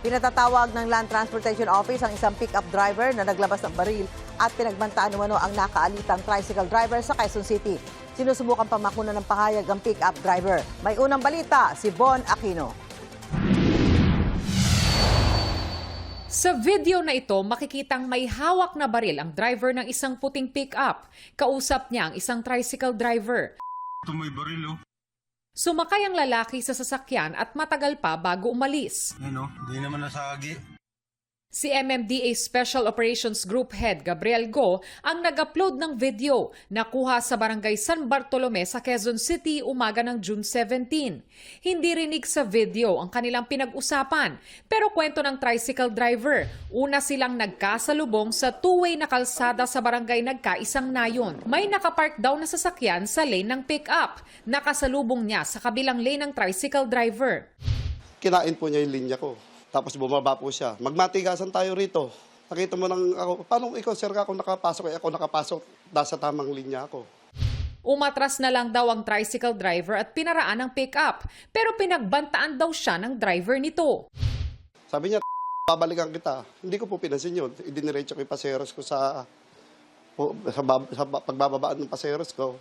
Pinatatawag ng Land Transportation Office ang isang pick-up driver na naglabas ng baril at pinagbantaan umano ang nakaalitang tricycle driver sa Quezon City. Sinusubukan pa makuna ng pahayag ang pick-up driver. May unang balita, si Bon Aquino. Sa video na ito, makikitang may hawak na baril ang driver ng isang puting pick-up. Kausap niya ang isang tricycle driver. Ito may baril, oh. Sumakay ang lalaki sa sasakyan at matagal pa bago umalis. Ano, hindi naman nasagi. Si MMDA Special Operations Group Head Gabriel Go ang nag-upload ng video na kuha sa barangay San Bartolome sa Quezon City umaga ng June 17. Hindi rinig sa video ang kanilang pinag-usapan pero kwento ng tricycle driver. Una silang nagkasalubong sa two-way na kalsada sa barangay Nagkaisang Nayon. May nakapark daw na sasakyan sa lane ng pick-up. Nakasalubong niya sa kabilang lane ng tricycle driver. Kinain po niya yung linya ko. Tapos bumaba po siya. Magmatigasan tayo rito. Nakita mo lang ako, paano ikaw, sir, ako nakapasok? Ako nakapasok, nasa tamang linya ako. Umatras na lang daw ang tricycle driver at pinaraan ng pick-up. Pero pinagbantaan daw siya ng driver nito. Sabi niya, babalikan kita. Hindi ko po pinansin yun. Idiniretso ko yung paseros ko sa pagbababaan ng paseros ko.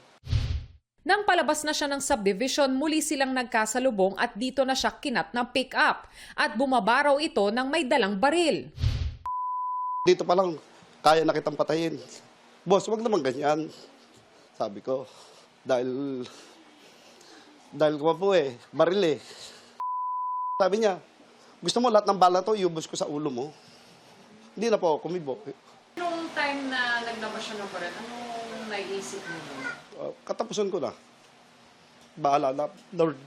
Nang palabas na siya ng subdivision, muli silang nagkasalubong at dito na siya kinat ng pick-up. At bumaba raw ito ng may dalang baril. Dito pa lang, kaya na kitang patayin. Boss, wag naman ganyan. Sabi ko, dahil ko po baril eh. Sabi niya, gusto mo lahat ng bala to, iubos ko sa ulo mo. Hindi na po ako kumibo. Nung time na naglabas siya ng baril, anong naisip mo? Katapusan ko na. Bahala na, Lord.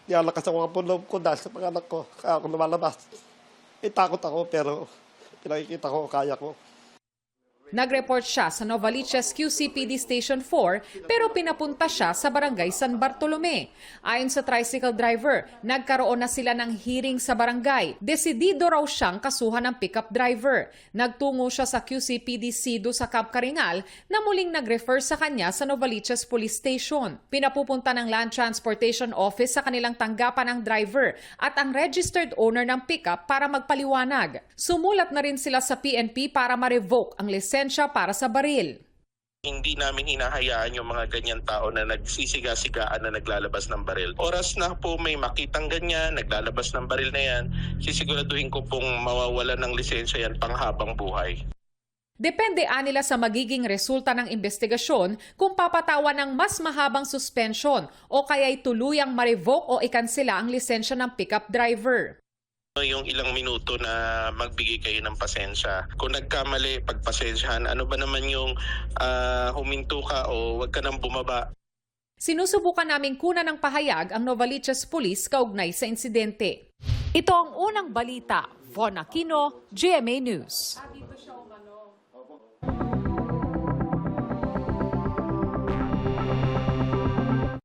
Niyalakas ako po loob ko dahil sa panganak ko. Kaya ako lumalabas. Takot ako pero pinakikita ko, kaya ko. Nag-report siya sa Novaliches QCPD Station 4 pero pinapunta siya sa barangay San Bartolome. Ayon sa tricycle driver, nagkaroon na sila ng hearing sa barangay. Desidido raw siyang kasuhan ng pickup driver. Nagtungo siya sa QCPD Sido sa Camp Caringal na muling nag-refer sa kanya sa Novaliches Police Station. Pinapupunta ng Land Transportation Office sa kanilang tanggapan ang driver at ang registered owner ng pickup para magpaliwanag. Sumulat na rin sila sa PNP para ma-revoke ang lisensya para sa baril. Hindi namin hinahayaan yung mga ganyan tao na nagsisiga-sigaan na naglalabas ng baril. Oras na po may makitang ganyan, naglalabas ng baril na yan, sisiguraduhin ko pong mawawala ng lisensya yan panghabang buhay. Depende nila sa magiging resulta ng investigasyon kung papatawan ng mas mahabang suspension o kaya'y tuluyang ma-revoke o ikansela ang lisensya ng pickup driver. Yung ilang minuto na magbigay kayo ng pasensya. Kung nagkamali, pagpasensyahan, ano ba naman yung huminto ka o wag ka nang bumaba. Sinusubukan naming kunan ng pahayag ang Novaliches Police kaugnay sa insidente. Ito ang unang balita. Von Aquino, GMA News.